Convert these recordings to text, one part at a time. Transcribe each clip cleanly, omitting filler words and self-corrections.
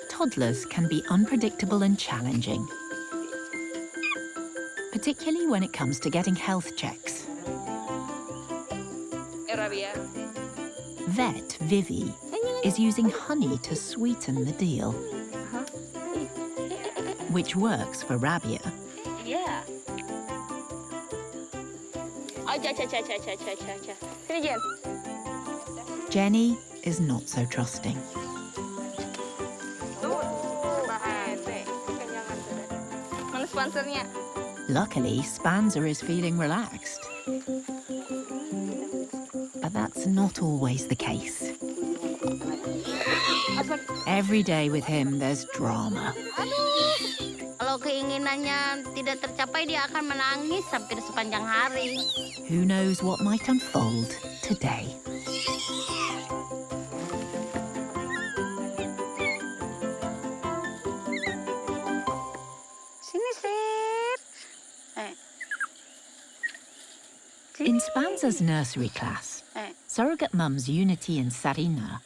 Toddlers can be unpredictable and challenging, particularly when it comes to getting health checks. Vet Vivi is using honey to sweeten the deal, which works for Rabia. Yeah. Sini, Jen. Jenny is not so trusting. Mana sponsornya? Luckily, Spanser is feeling relaxed. But that's not always the case. Every day with him, there's drama. Kalau keinginannya tidak tercapai, dia akan menangis hampir sepanjang hari. Who knows what might unfold today? Sini, Sir. In Spanser's nursery class, surrogate mums Unity and Sarina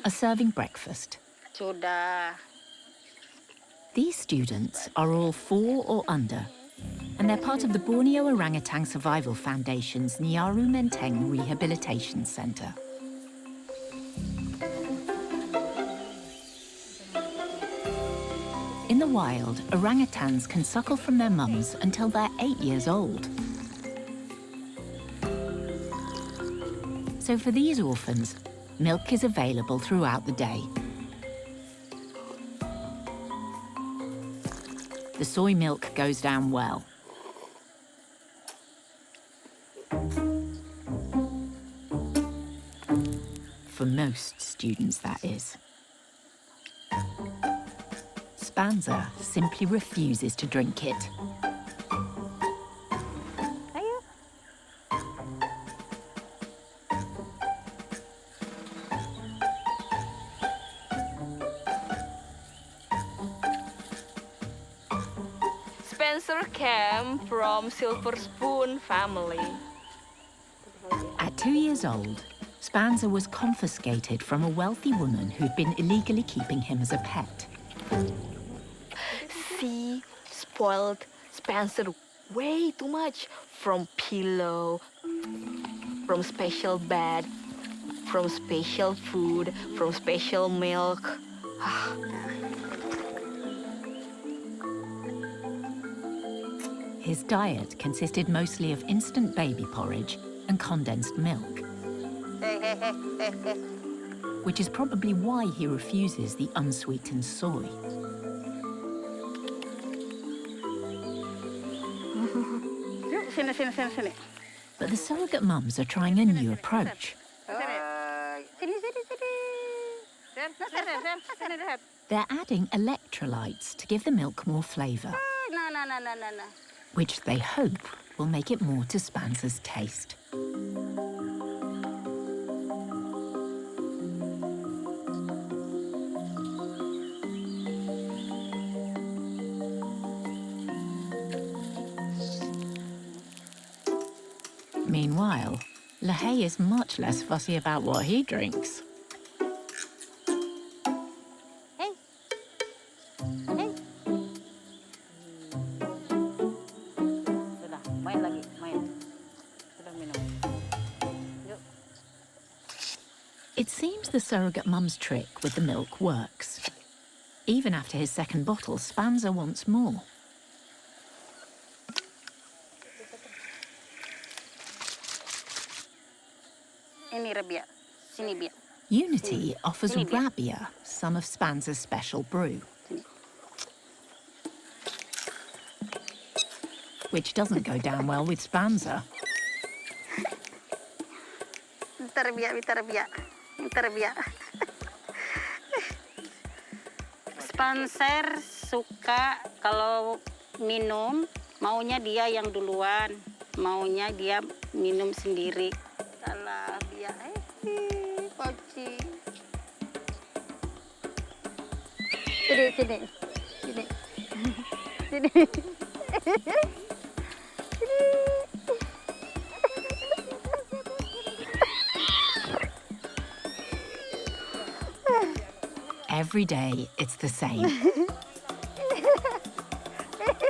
are serving breakfast. Sudah. These students are all 4 or under, and they're part of the Borneo Orangutan Survival Foundation's Nyaru Menteng Rehabilitation Centre. In the wild, orangutans can suckle from their mums until they're 8 years old. So for these orphans, milk is available throughout the day. The soy milk goes down well. For most students, that is. Spanza simply refuses to drink it. Spanser came from silver spoon family. At 2 years old, Spanza was confiscated from a wealthy woman who'd been illegally keeping him as a pet. She spoiled Spanser way too much. From pillow, from special bed, from special food, from special milk. His diet consisted mostly of instant baby porridge and condensed milk, which is probably why he refuses the unsweetened soy. Sini. But the surrogate mums are trying a new approach. Sini. They're adding electrolytes to give the milk more flavour, Nah. which they hope will make it more to Spanser's taste. Meanwhile, Lahey is much less fussy about what he drinks. Hey. Sudah, main lagi, main. Sudah minum. Yuk. It seems the surrogate mum's trick with the milk works. Even after his second bottle, Spanser wants more. Ini Rabia, sini Bia. Unity offers Sini, Bia. Rabia some of Spanser's special brew, which doesn't go down well with Spanser. Bentar Bia. Spanser suka kalau minum, maunya dia yang duluan, maunya dia minum sendiri. Alah, Bia, Poci. Sini. Every day, it's the same.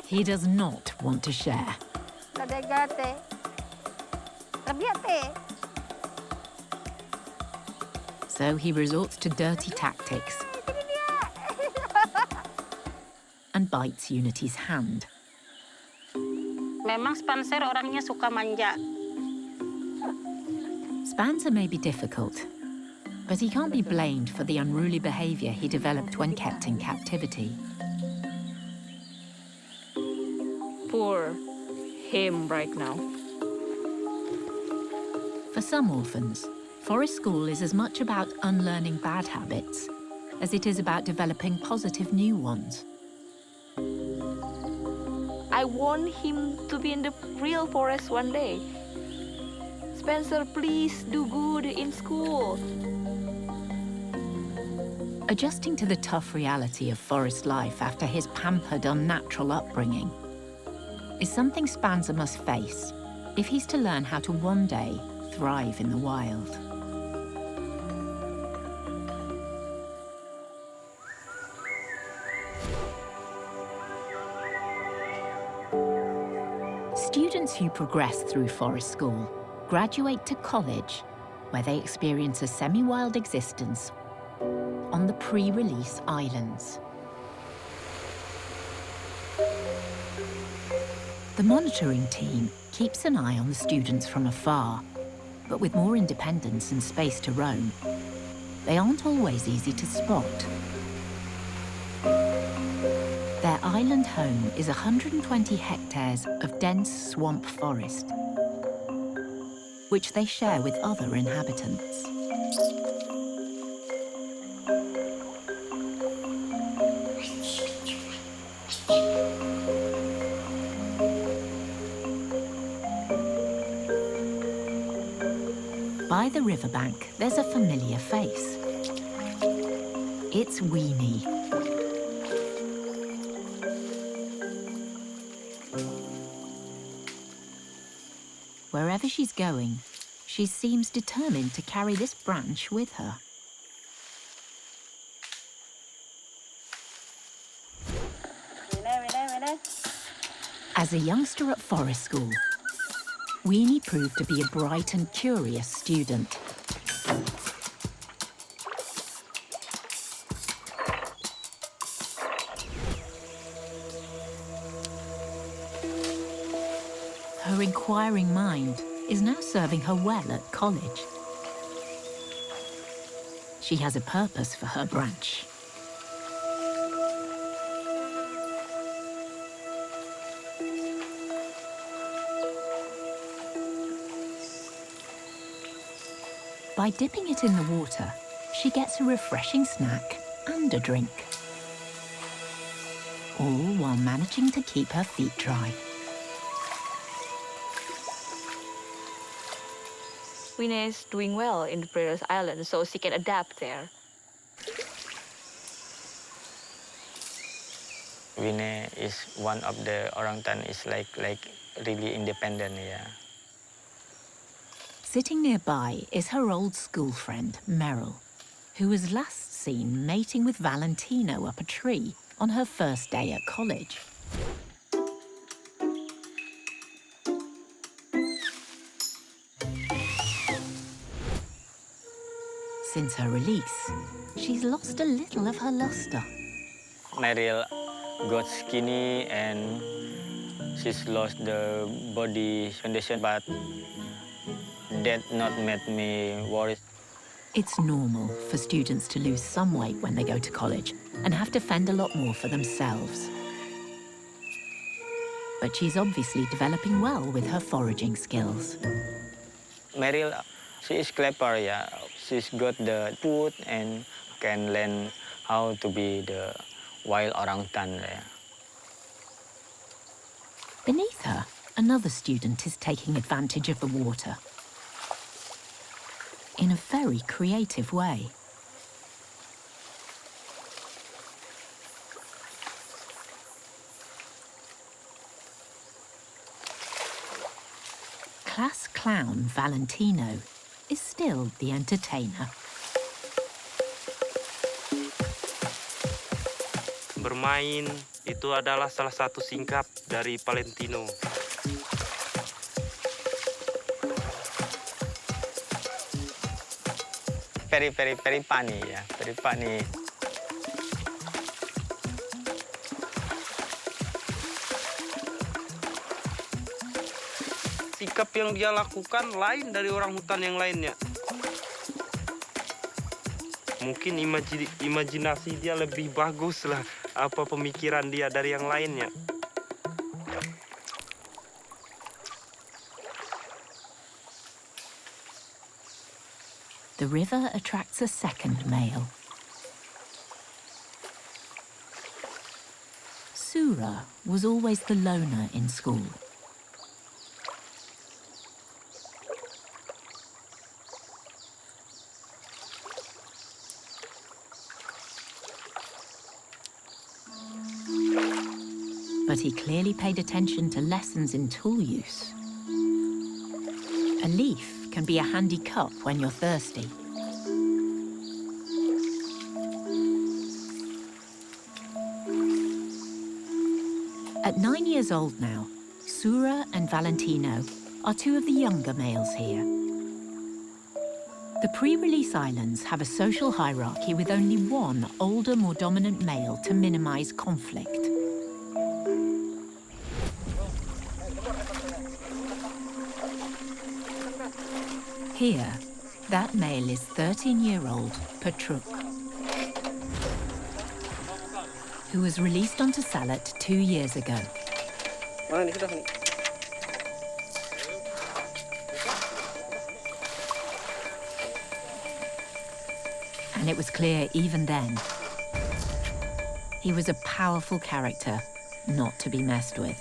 He does not want to share. So he resorts to dirty tactics and bites Unity's hand. Memang Spanser orangnya suka manja. Spanser may be difficult, but he can't be blamed for the unruly behaviour he developed when kept in captivity. Poor him right now. For some orphans, forest school is as much about unlearning bad habits as it is about developing positive new ones. I want him to be in the real forest one day. Spanser, please do good in school. Adjusting to the tough reality of forest life after his pampered, unnatural upbringing is something Spanser must face if he's to learn how to one day thrive in the wild. Students who progress through forest school graduate to college, where they experience a semi-wild existence on the pre-release islands. The monitoring team keeps an eye on the students from afar, but with more independence and space to roam, they aren't always easy to spot. Their island home is 120 hectares of dense swamp forest, which they share with other inhabitants. By the riverbank, there's a familiar face. It's Weenie. Wherever she's going, she seems determined to carry this branch with her. As a youngster at forest school, Weenie proved to be a bright and curious student. Her inquiring mind is now serving her well at college. She has a purpose for her branch. By dipping it in the water, she gets a refreshing snack and a drink, all while managing to keep her feet dry. Winnie is doing well in the previous island, so she can adapt there. Winnie is one of the orangutan is like really independent, yeah. Sitting nearby is her old school friend, Meryl, who was last seen mating with Valentino up a tree on her first day at college. Since her release, she's lost a little of her luster. Meryl got skinny and she's lost the body condition, but that not made me worried. It's normal for students to lose some weight when they go to college and have to fend a lot more for themselves. But she's obviously developing well with her foraging skills. Meryl, she is clever, yeah. She's got the food and can learn how to be the wild orangutan. Yeah. Beneath her, another student is taking advantage of the water in a very creative way. Class clown Valentino is still the entertainer. Bermain itu adalah salah satu singkat dari Valentino. Very funny ya, very funny. Sikap yang dia lakukan lain dari orang hutan yang lainnya. Mungkin imajinasi dia lebih bagus lah, apa pemikiran dia dari yang lainnya. The river attracts a second male. Sura was always the loner in school. But he clearly paid attention to lessons in tool use. A leaf can be a handy cup when you're thirsty. At 9 years old now, Sura and Valentino are two of the younger males here. The pre-release islands have a social hierarchy with only one older, more dominant male to minimize conflict. Here, that male is 13-year-old Patruk, who was released onto Salat 2 years ago. And it was clear even then, he was a powerful character not to be messed with.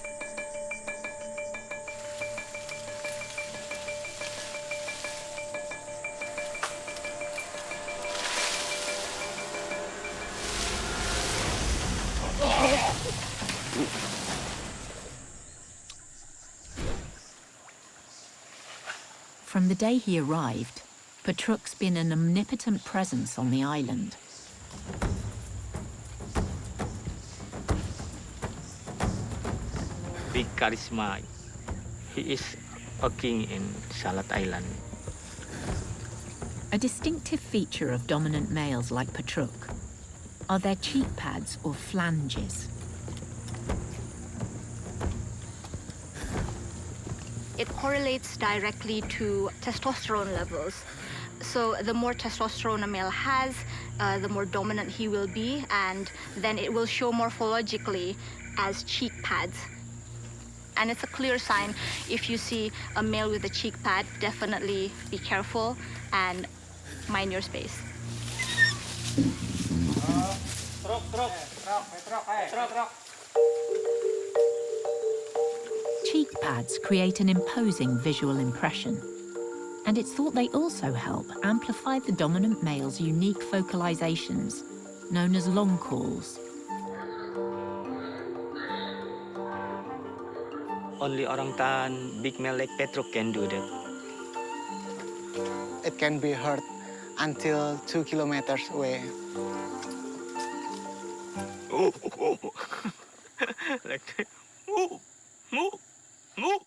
From the day he arrived, Patruk's been an omnipotent presence on the island. Big charisma. He is a king in Salat Island. A distinctive feature of dominant males like Patruk are their cheek pads or flanges. It correlates directly to testosterone levels. So the more testosterone a male has, the more dominant he will be, and then it will show morphologically as cheek pads. And it's a clear sign. If you see a male with a cheek pad, definitely be careful and mind your space. Cheek pads create an imposing visual impression, and it's thought they also help amplify the dominant male's unique vocalizations, known as long calls. Only orangutan, big male like Petruk can do that. It can be heard until 2 kilometers away. Like that. Moo, moo, moo.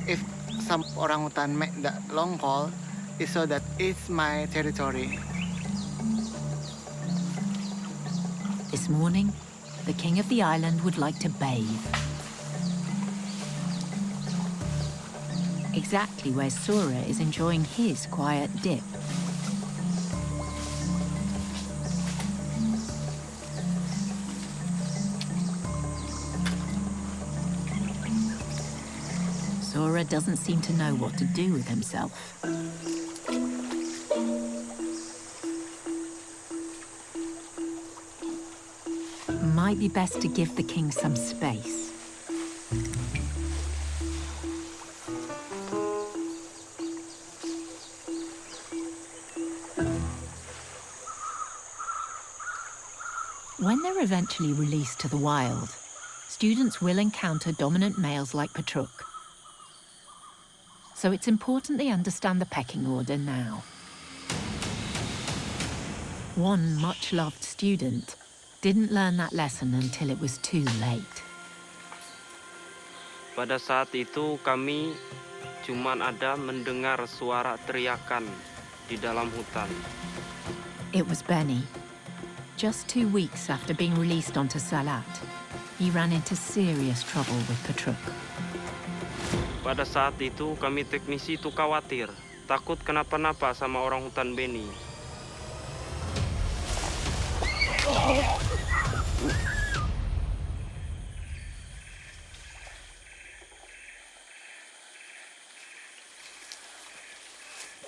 If some orangutan make that long call, it shows that it's my territory. This morning, the king of the island would like to bathe. Exactly where Sura is enjoying his quiet dip. Sura doesn't seem to know what to do with himself. Might be best to give the king some space. When they're eventually released to the wild, students will encounter dominant males like Patruk. So it's important they understand the pecking order now. One much-loved student didn't learn that lesson until it was too late. Pada saat itu kami cuman ada mendengar suara teriakan di dalam hutan. It was Benny. Just 2 weeks after being released onto Salat, he ran into serious trouble with Patruk. Pada saat itu kami teknisi itu khawatir, takut kenapa-napa sama orang hutan Benny.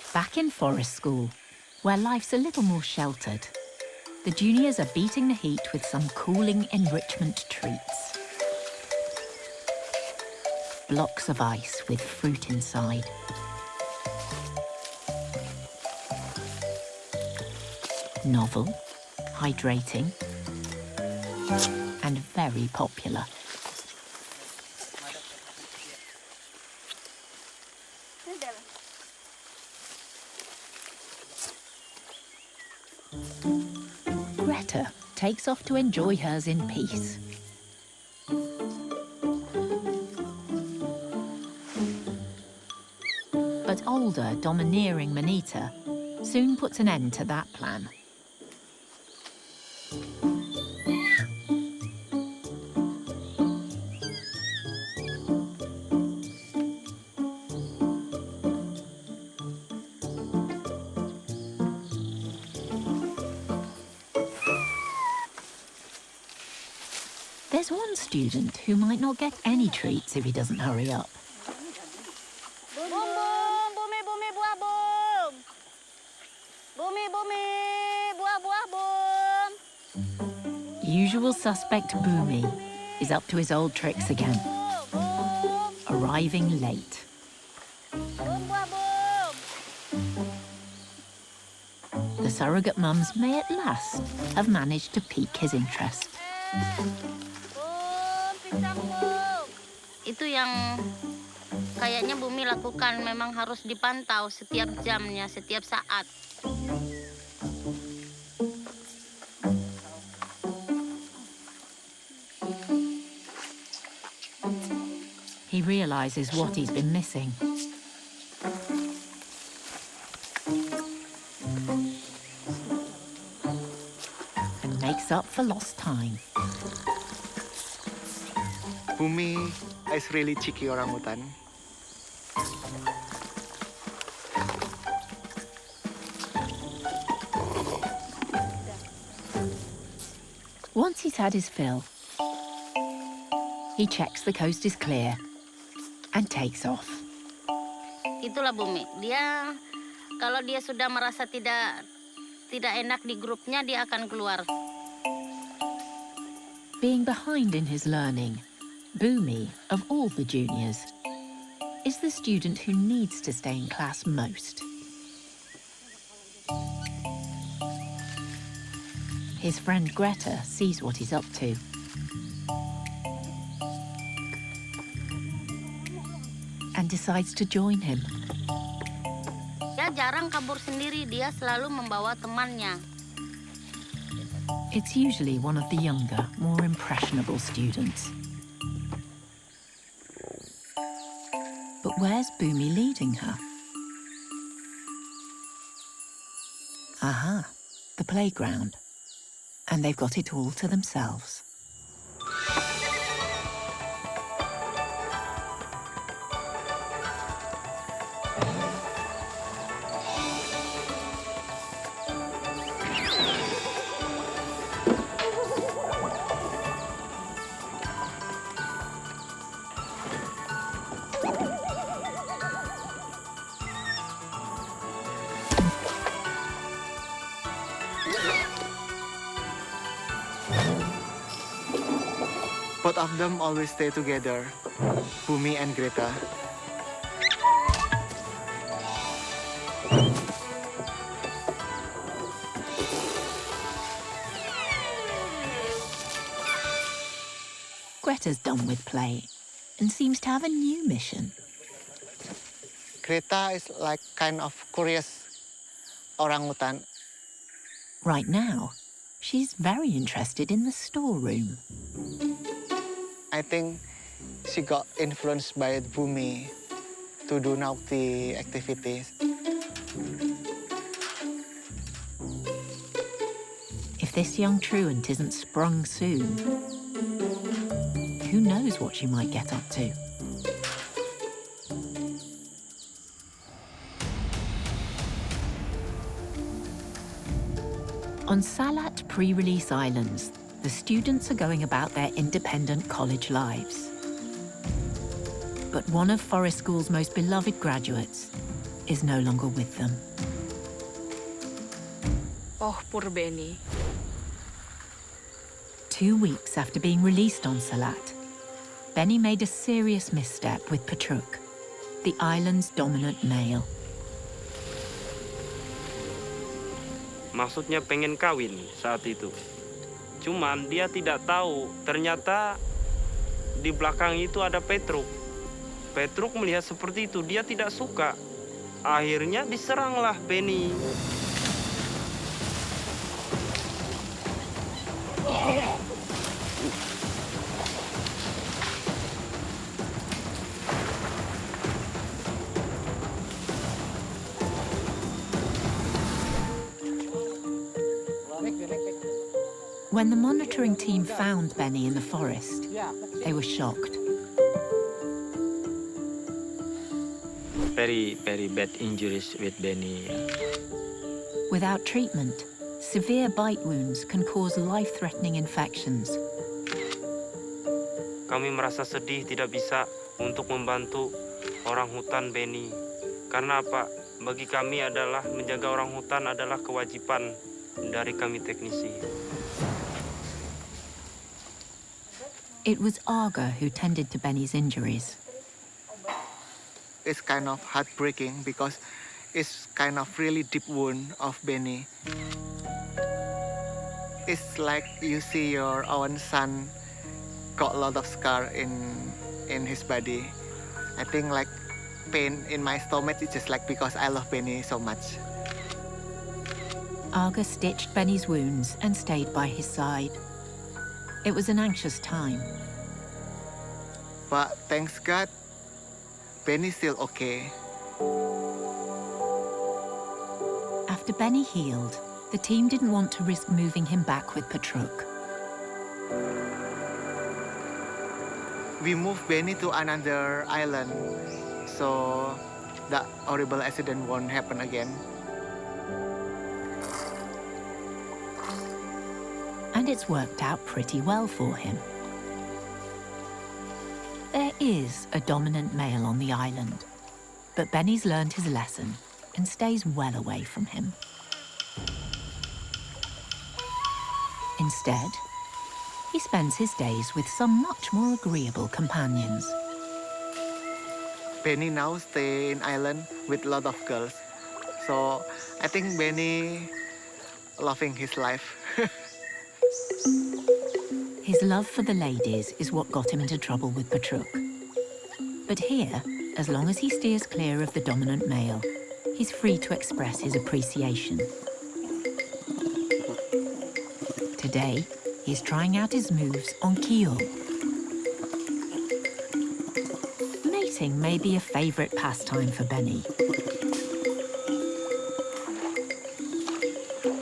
Back in forest school, where life's a little more sheltered, the juniors are beating the heat with some cooling enrichment treats. Blocks of ice with fruit inside. Novel, hydrating, and very popular. Greta takes off to enjoy hers in peace. But older, domineering Manita soon puts an end to that plan. There's one student who might not get any treats if he doesn't hurry up. Boom, boom, Bumi, Bumi, buah, boom. Bumi, Bumi, buah, buah, boom. Usual suspect Bumi is up to his old tricks again, arriving late. Boom, buah, boom. The surrogate mums may at last have managed to pique his interest. Boom, pisang, boom. Itu yang kayaknya Bumi lakukan, memang harus dipantau setiap jamnya, setiap saat. He realizes what he's been missing. And makes up for lost time. Bumi is really cheeky orangutan. Once he's had his fill, he checks the coast is clear and takes off. Itulah Bumi. Dia kalau dia sudah merasa tidak enak di grupnya, dia akan keluar. Being behind in his learning, Bumi, of all the juniors, is the student who needs to stay in class most. His friend Greta sees what he's up to. And decides to join him. Dia jarang kabur sendiri, dia selalu membawa temannya. It's usually one of the younger, more impressionable students. But where's Bumi leading her? Aha, the playground. And they've got it all to themselves. Both of them always stay together, Bumi and Greta. Greta's done with play and seems to have a new mission. Greta is like kind of curious orangutan. Right now, she's very interested in the storeroom. I think she got influenced by Bumi to do naughty activities. If this young truant isn't sprung soon, who knows what she might get up to? On Salat pre-release islands, the students are going about their independent college lives. But one of Forest School's most beloved graduates is no longer with them. Oh, poor Benny. 2 weeks after being released on Salat, Benny made a serious misstep with Patruk, the island's dominant male. Maksudnya pengen kawin saat itu. Cuman dia tidak tahu ternyata di belakang itu ada Petruk. Petruk melihat seperti itu, dia tidak suka. Akhirnya diseranglah Benny. When the monitoring team found Benny in the forest, they were shocked. Very, very bad injuries with Benny. Without treatment, severe bite wounds can cause life-threatening infections. Kami merasa sedih tidak bisa untuk membantu orang hutan Benny. Karena apa? Bagi kami adalah menjaga orang hutan adalah kewajiban dari kami teknisi. It was Aga who tended to Benny's injuries. It's kind of heartbreaking because it's kind of really deep wound of Benny. It's like you see your own son got a lot of scar in his body. I think like pain in my stomach is just like because I love Benny so much. Aga stitched Benny's wounds and stayed by his side. It was an anxious time. But thanks God, Benny's still okay. After Benny healed, the team didn't want to risk moving him back with Patruk. We moved Benny to another island, so that horrible accident won't happen again. And it's worked out pretty well for him. There is a dominant male on the island, but Benny's learned his lesson and stays well away from him. Instead, he spends his days with some much more agreeable companions. Benny now stay in island with a lot of girls, so I think Benny loving his life. His love for the ladies is what got him into trouble with Patruk. But here, as long as he steers clear of the dominant male, he's free to express his appreciation. Today, he's trying out his moves on Kyo. Mating may be a favorite pastime for Benny.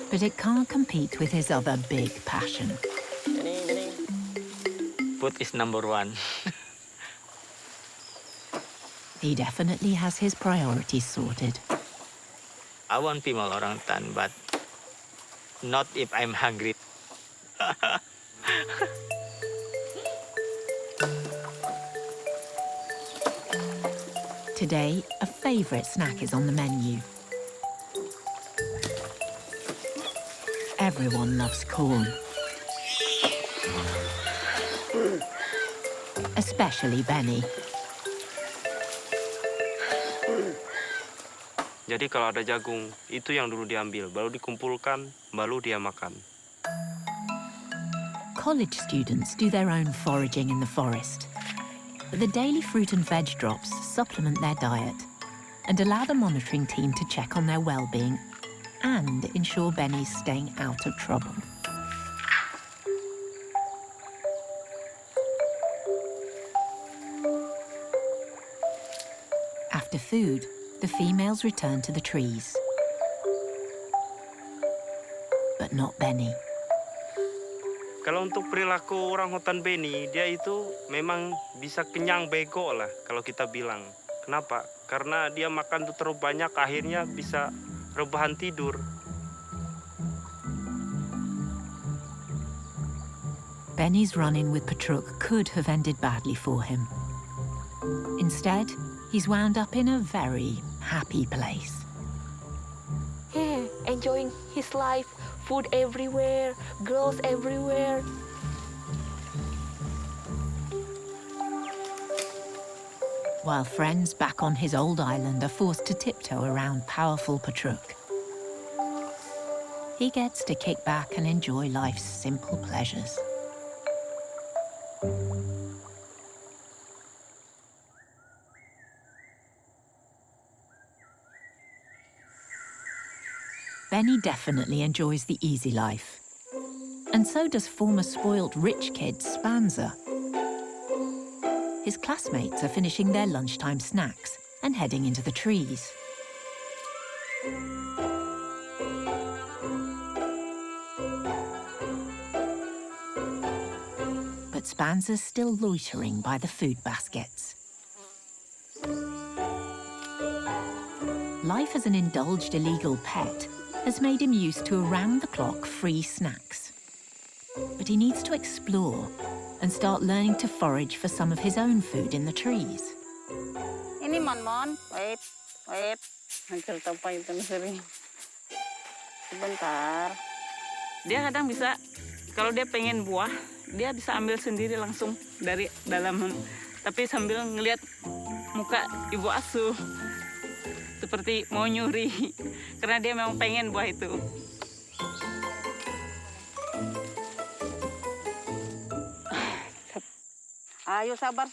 But it can't compete with his other big passion. Food is number one. He definitely has his priorities sorted. I want female orangutan, but not if I'm hungry. Today, a favorite snack is on the menu. Everyone loves corn. Especially Benny. Jadi kalau ada jagung, itu yang dulu diambil, baru dikumpulkan, baru dia makan. College students do their own foraging in the forest. But the daily fruit and veg drops supplement their diet and allow the monitoring team to check on their well-being and ensure Benny's staying out of trouble. After food, the females return to the trees. But not Benny. Kalau untuk perilaku orangutan Beni, dia itu memang bisa kenyang bego lah kalau kita bilang. Kenapa? Karena dia makan tuh terlalu banyak, akhirnya bisa rebahan tidur. Benny's run-in with Patruk could have ended badly for him. Instead, he's wound up in a very happy place. Yeah, enjoying his life. Food everywhere, girls everywhere. While friends back on his old island are forced to tiptoe around powerful Patruk, he gets to kick back and enjoy life's simple pleasures. Benny definitely enjoys the easy life. And so does former spoilt rich kid Spanser. His classmates are finishing their lunchtime snacks and heading into the trees. But Spanser's still loitering by the food baskets. Life as an indulged illegal pet has made him used to around-the-clock free snacks. But he needs to explore and start learning to forage for some of his own food in the trees. Ini Mon, wait. Cerita apa itu sering. Sebentar. Dia kadang bisa, kalau dia pengen buah, dia bisa ambil sendiri langsung dari dalam, tapi sambil ngelihat muka ibu asuh. Seperti mau nyuri, karena dia memang pengen buah itu. Ayo sabar.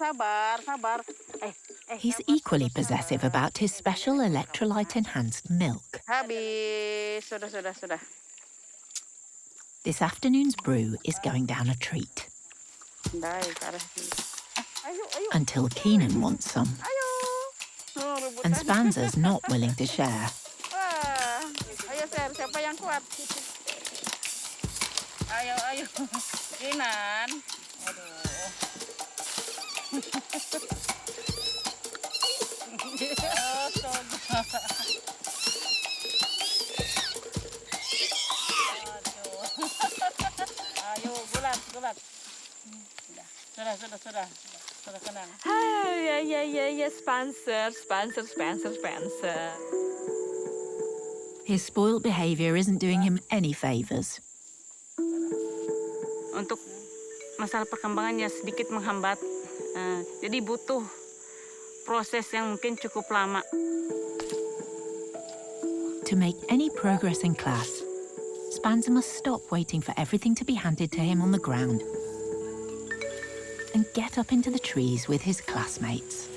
He's equally possessive about his special electrolyte-enhanced milk. Habis, sudah. This afternoon's brew is going down a treat. Until Keenan wants some. And Spanser's not willing to share. Ayo share, siapa yang kuat? Ayo, Kinan. Ayo, bulat. Sudah. Yeah, Spanser. His spoilt behavior isn't doing him any favors. Untuk masalah perkembangannya sedikit menghambat, jadi butuh proses yang mungkin cukup lama. To make any progress in class, Spanser must stop waiting for everything to be handed to him on the ground and get up into the trees with his classmates.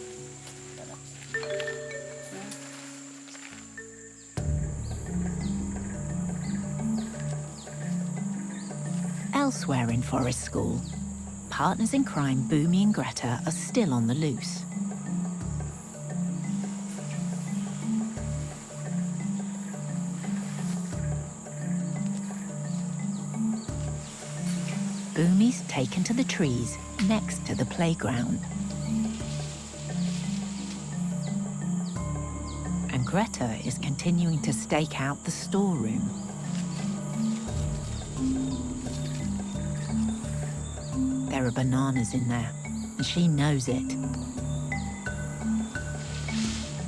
Elsewhere in Forest School, partners in crime Bumi and Greta are still on the loose. Bumi's taken to the trees next to the playground. And Greta is continuing to stake out the storeroom. There are bananas in there, and she knows it.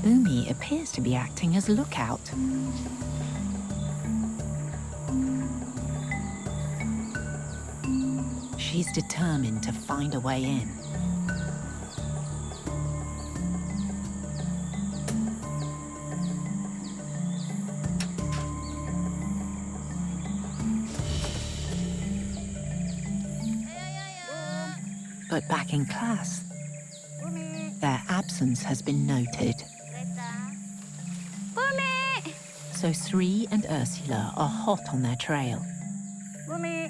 Bumi appears to be acting as lookout. She's determined to find a way in. But back in class, their absence has been noted. Bumi. So Sri and Ursula are hot on their trail. Bumi.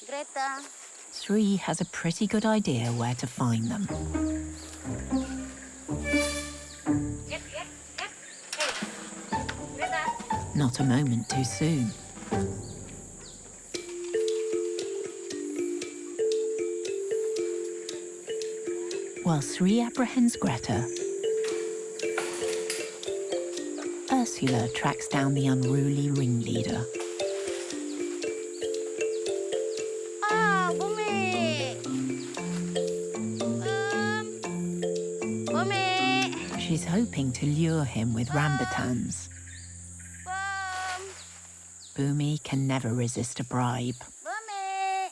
Greta. Sri has a pretty good idea where to find them. Not a moment too soon. While Sri apprehends Greta, Ursula tracks down the unruly ringleader. Ah, Bumi. Bumi. She's hoping to lure him with rambutans. Bumi can never resist a bribe. Bumi.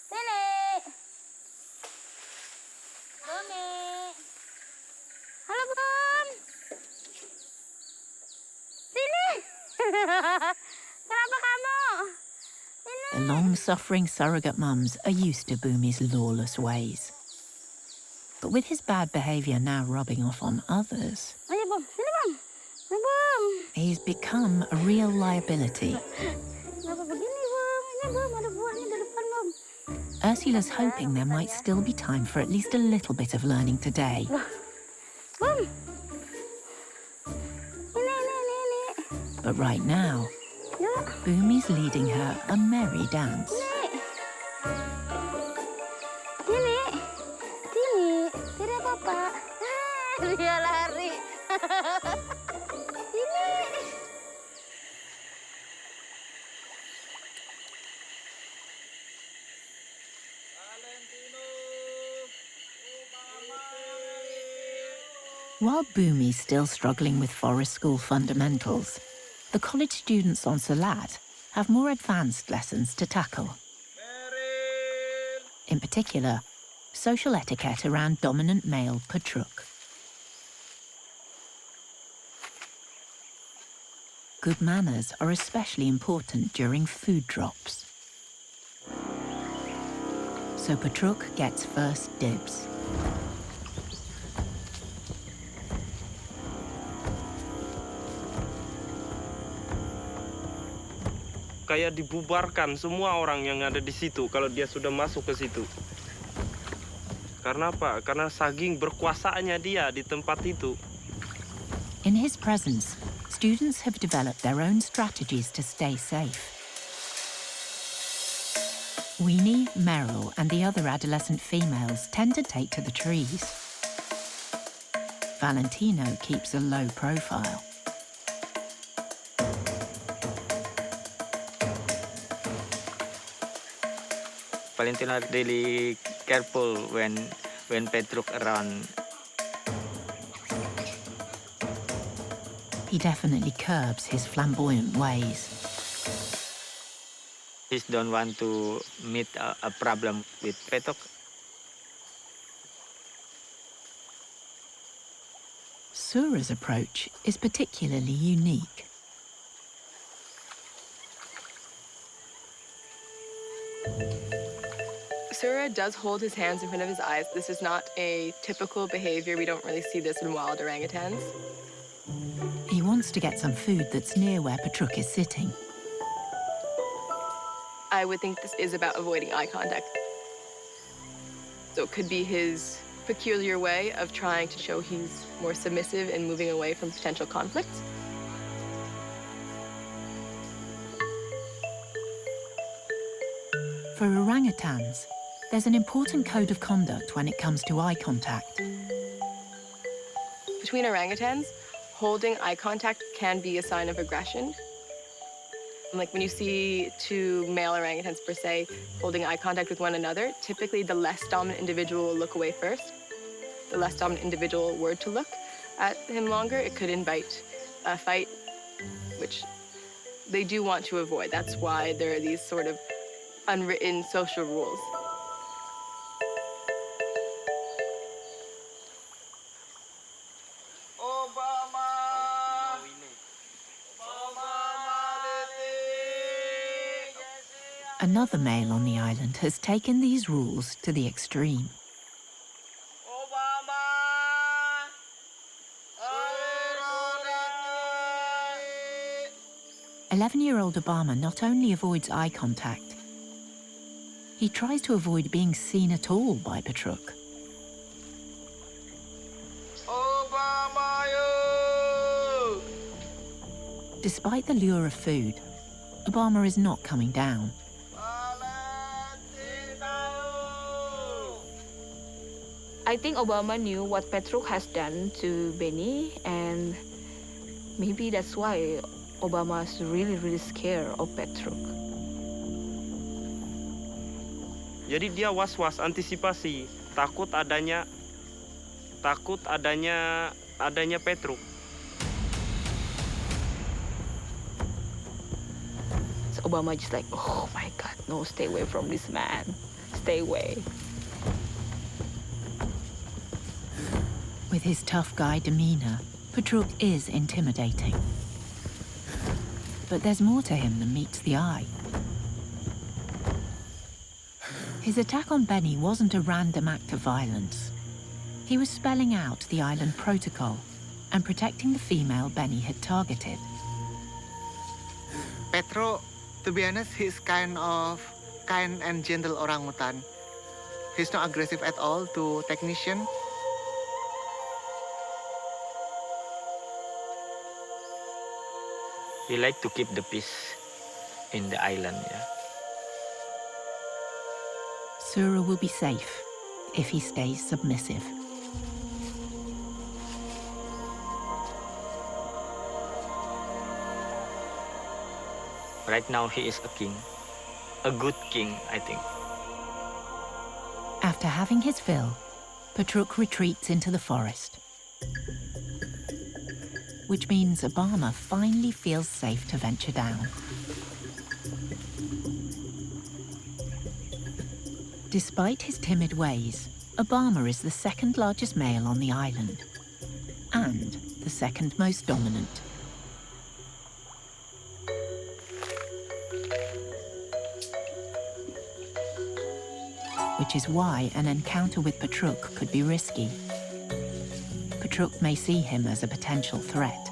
Sini. Bumi. Halo, Bum. Sini. Kenapa kamu? Sini. The long-suffering surrogate mums are used to Bumi's lawless ways. But with his bad behaviour now rubbing off on others, Ayo, Bum. Sini, Bum. Ayo, Bum. he's become a real liability. Kenapa begini, Bum? Ini, Bum. Ada buahnya di depan, Bum. Ursula's hoping there might still be time for at least a little bit of learning today. Bum. Ini. But right now, Yuk. Bumi's leading her a merry dance. Sini. Tidak apa-apa. Dia lari. Sini. While Bumi's still struggling with forest school fundamentals, the college students on Salat have more advanced lessons to tackle. In particular, social etiquette around dominant male patruk. Good manners are especially important during food drops. So patruk gets first dibs. Kayak dibubarkan semua orang yang ada di situ kalau dia sudah masuk ke situ. Karena apa? Karena saking berkuasaannya dia di tempat itu. In his presence, students have developed their own strategies to stay safe. Weenie, Meryl, and the other adolescent females tend to take to the trees. Valentino keeps a low profile. Valentino really careful when Petruk around. He definitely curbs his flamboyant ways. He don't want to meet a problem with Petruk. Sura's approach is particularly unique. Sura does hold his hands in front of his eyes. This is not a typical behavior. We don't really see this in wild orangutans. He wants to get some food that's near where Patruk is sitting. I would think this is about avoiding eye contact. So it could be his peculiar way of trying to show he's more submissive and moving away from potential conflicts. For orangutans, there's an important code of conduct when it comes to eye contact. Between orangutans, holding eye contact can be a sign of aggression. Like when you see two male orangutans per se holding eye contact with one another, typically the less dominant individual will look away first. The less dominant individual were to look at him longer, it could invite a fight, which they do want to avoid. That's why there are these sort of unwritten social rules. Another male on the island has taken these rules to the extreme. 11-year-old Obama not only avoids eye contact, he tries to avoid being seen at all by Petruk. Despite the lure of food, Obama is not coming down. I think Obama knew what Petruk has done to Benny, and maybe that's why Obama's really scared of Petruk. Jadi dia was-was, antisipasi, takut adanya Petruk. So Obama just like, oh my God, no, stay away from this man, stay away. With his tough guy demeanor, Petruk is intimidating. But there's more to him than meets the eye. His attack on Benny wasn't a random act of violence. He was spelling out the island protocol and protecting the female Benny had targeted. Petro, to be honest, he's kind and gentle orangutan. He's not aggressive at all to technician. He like to keep the peace in the island, yeah. Sura will be safe if he stays submissive. Right now he is a king. A good king, I think. After having his fill, Petruk retreats into the forest, which means Obama finally feels safe to venture down. Despite his timid ways, Obama is the second largest male on the island and the second most dominant. Which is why an encounter with Petruk could be risky. Petruk may see him as a potential threat.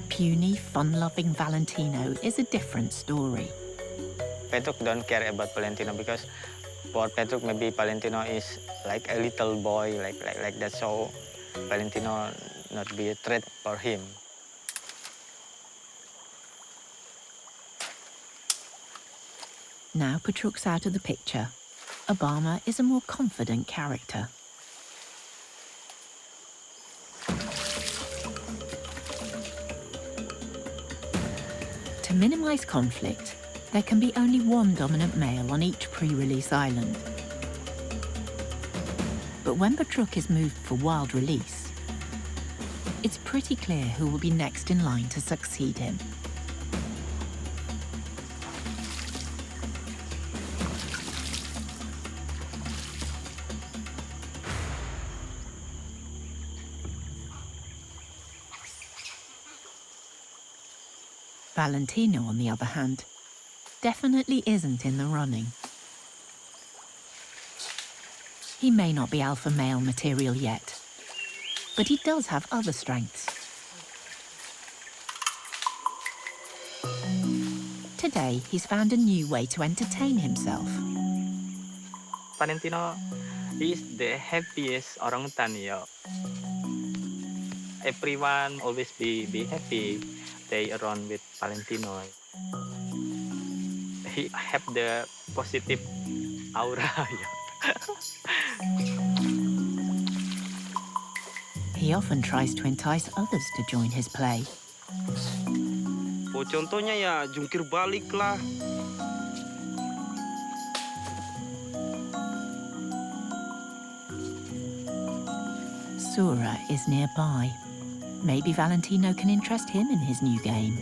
Puny, fun-loving Valentino is a different story. Petruk don't care about Valentino because for Petruk maybe Valentino is like a little boy, like that, so Valentino not be a threat for him. Now Petruk's out of the picture, Obama is a more confident character. To minimize conflict, there can be only one dominant male on each pre-release island. But when Petruk is moved for wild release, it's pretty clear who will be next in line to succeed him. Valentino, on the other hand, definitely isn't in the running. He may not be alpha male material yet, but he does have other strengths. Today, he's found a new way to entertain himself. Valentino is the happiest orangutan, yeah. Everyone always be happy. They around with Valentino. He have the positive aura. He often tries to entice others to join his play. Oh, contohnya ya jungkir balik lah. Sura is nearby. Maybe Valentino can interest him in his new game.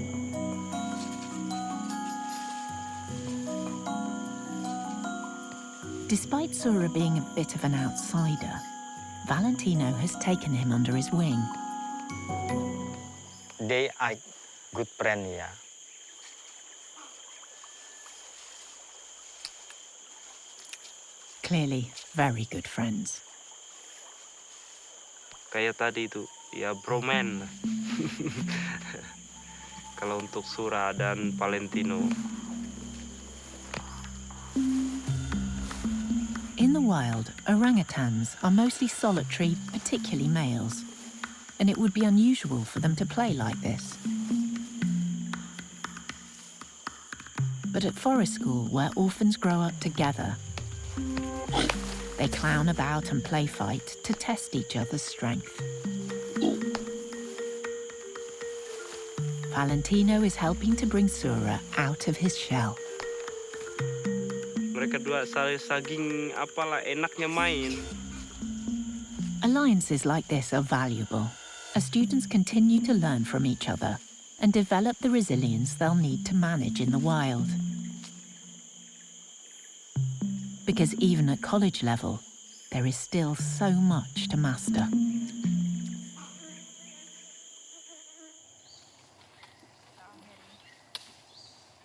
Despite Sura being a bit of an outsider, Valentino has taken him under his wing. They are good friends, yeah. clearly very good friends. Kayak tadi itu, ya broman. Kalau untuk Sura dan Valentino. In the wild, orangutans are mostly solitary, particularly males, and it would be unusual for them to play like this. But at forest school, where orphans grow up together, they clown about and play fight to test each other's strength. Valentino is helping to bring Sura out of his shell. Mereka dua saking apalah enaknya main. Alliances like this are valuable, as students continue to learn from each other and develop the resilience they'll need to manage in the wild. Because even at college level, there is still so much to master.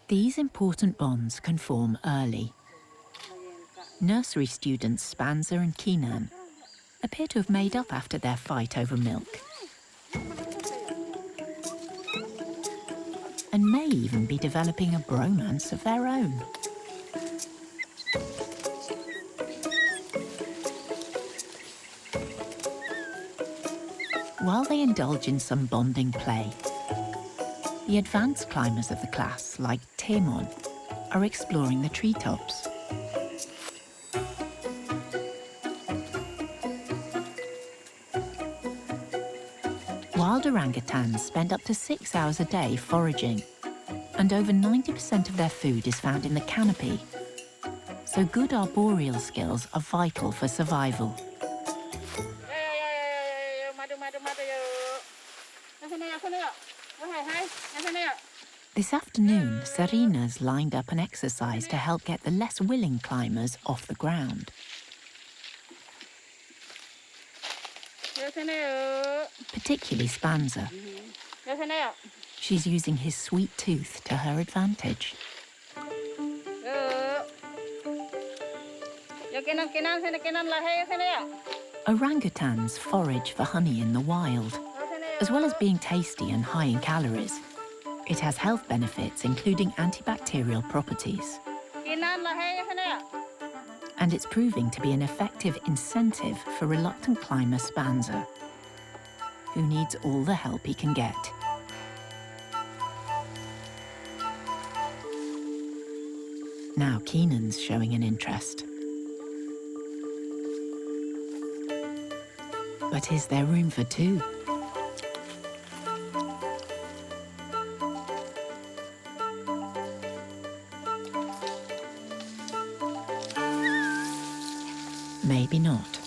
These important bonds can form early. Nursery students Spanser and Keenan appear to have made up after their fight over milk, and may even be developing a bromance of their own. While they indulge in some bonding play, the advanced climbers of the class, like Timon, are exploring the treetops. Wild orangutans spend up to 6 hours a day foraging, and over 90% of their food is found in the canopy. So good arboreal skills are vital for survival. This afternoon, Serena's lined up an exercise to help get the less willing climbers off the ground. Particularly Spanza. She's using his sweet tooth to her advantage. Orangutans forage for honey in the wild. As well as being tasty and high in calories, it has health benefits including antibacterial properties. And it's proving to be an effective incentive for reluctant climber Spanser, who needs all the help he can get. Now Keenan's showing an interest. But is there room for two? Maybe not.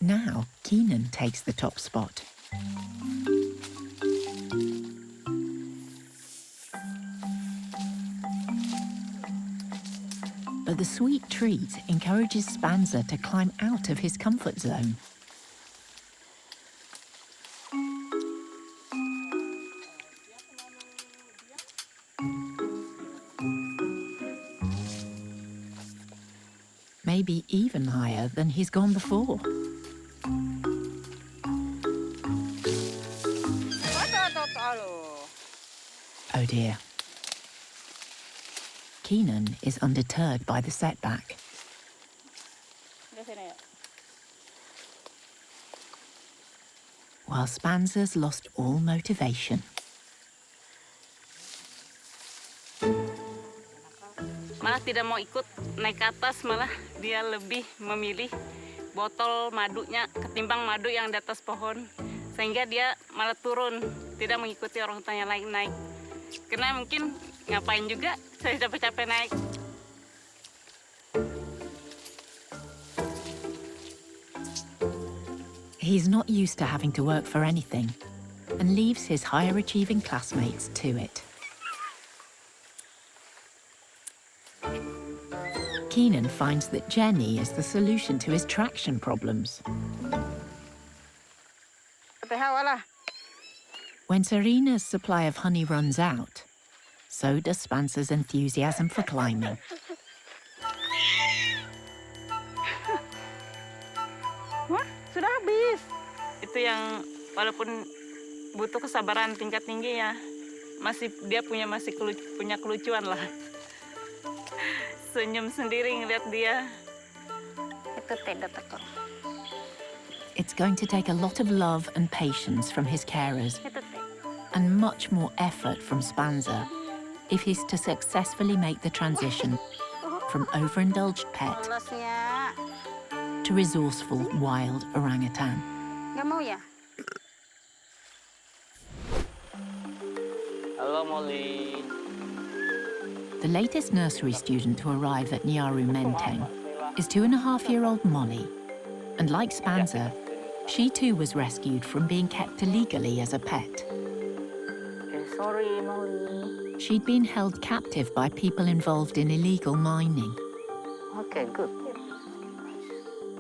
Now, Keenan takes the top spot. But the sweet treat encourages Spanser to climb out of his comfort zone. Maybe even higher than he's gone before. Oh dear. Keenan is undeterred by the setback. While Spanser's lost all motivation. Malah tidak mau ikut naik ke atas, malah dia lebih memilih botol madunya ketimbang madu yang di atas pohon, sehingga dia malah turun, tidak mengikuti orang tanya lain naik. Karena mungkin ngapain juga saya capek-capek naik. He's not used to having to work for anything and leaves his higher achieving classmates to it. Keenan finds that Jenny is the solution to his traction problems. When Serena's supply of honey runs out, so does Spanser's enthusiasm for climbing. yang walaupun butuh kesabaran tingkat tinggi ya, dia masih punya kelucuan lah. Senyum sendiri ngeliat dia. Itu tidak tekor. It's going to take a lot of love and patience from his carers, Itu teh. and much more effort from Spanser if he's to successfully make the transition from overindulged pet Lolosnya. to resourceful wild orangutan. Nggak mau ya? Halo Molly. The latest nursery student to arrive at Nyaru Menteng is 2.5-year-old Molly. And like Spanza, she too was rescued from being kept illegally as a pet. Sorry, Molly. She'd been held captive by people involved in illegal mining. Okay, good.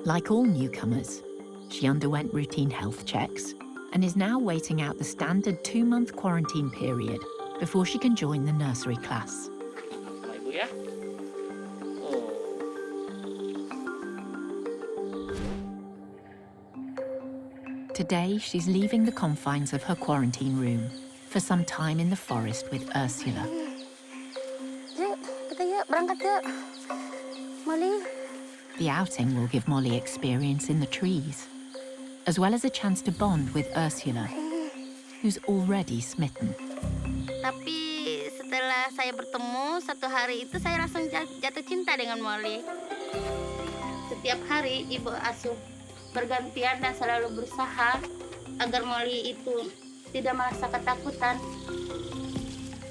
Like all newcomers, she underwent routine health checks and is now waiting out the standard 2-month quarantine period before she can join the nursery class. Sama ibu ya. Oh. Today, she's leaving the confines of her quarantine room for some time in the forest with Ursula. Yuk, kita yuk, berangkat yuk. Molly. The outing will give Molly experience in the trees, as well as a chance to bond with Ursula, who's already smitten. Tapi setelah saya bertemu, satu hari itu saya langsung jatuh cinta dengan Molly. Setiap hari ibu asuh bergantian dan selalu berusaha agar Molly itu tidak merasa ketakutan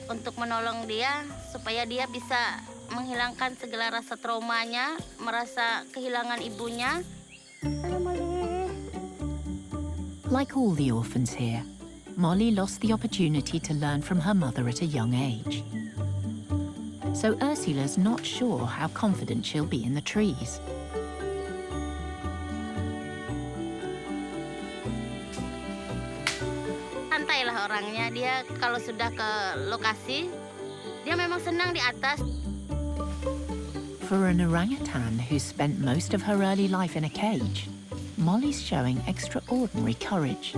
untuk menolong dia supaya dia bisa menghilangkan segala rasa traumanya, merasa kehilangan ibunya. Halo Molly. Like all the orphans here, Molly lost the opportunity to learn from her mother at a young age. So Ursula's not sure how confident she'll be in the trees. Santai lah orangnya, dia kalau sudah ke lokasi, dia memang senang di atas. For an orangutan who's spent most of her early life in a cage, Molly's showing extraordinary courage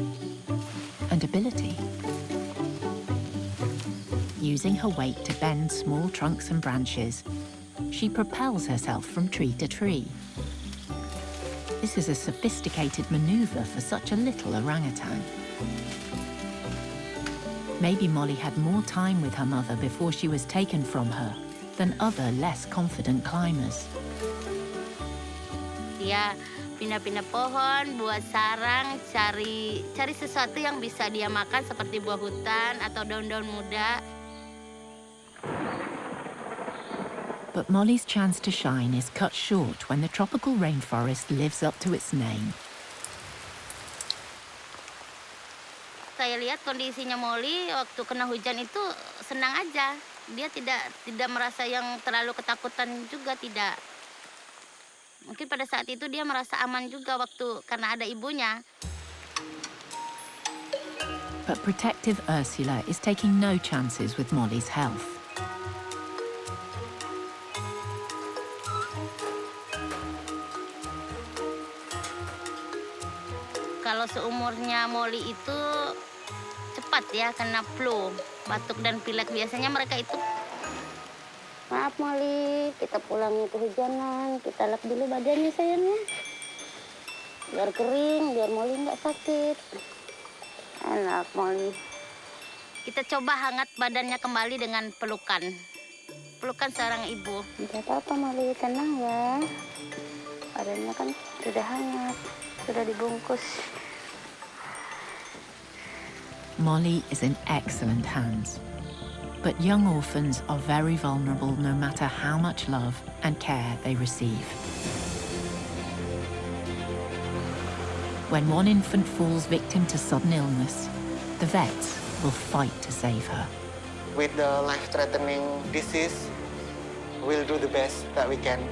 and ability. Using her weight to bend small trunks and branches, she propels herself from tree to tree. This is a sophisticated maneuver for such a little orangutan. Maybe Molly had more time with her mother before she was taken from her than other less confident climbers. Dia pindah-pindah pohon, buat sarang, cari sesuatu yang bisa dia makan seperti buah hutan atau daun-daun muda. But Molly's chance to shine is cut short when the tropical rainforest lives up to its name. Saya lihat kondisinya Molly waktu kena hujan itu senang aja. Dia tidak merasa yang terlalu ketakutan juga, tidak. Mungkin pada saat itu dia merasa aman juga karena ada ibunya. But protective Ursula is taking no chances with Molly's health. Kalau seumurnya Molly itu cepat ya kena flu, batuk dan pilek. Biasanya mereka itu, maaf Molly, kita pulangnya kehujanan, kita lap dulu badannya sayangnya. Biar kering, biar Molly nggak sakit. Enak Molly. Kita coba hangat badannya kembali dengan pelukan. Pelukan seorang ibu. Tidak apa-apa Molly, tenang ya. Badannya kan sudah hangat, sudah dibungkus. Molly is in excellent hands. But young orphans are very vulnerable no matter how much love and care they receive. When one infant falls victim to sudden illness, the vets will fight to save her. With the life-threatening disease, we'll do the best that we can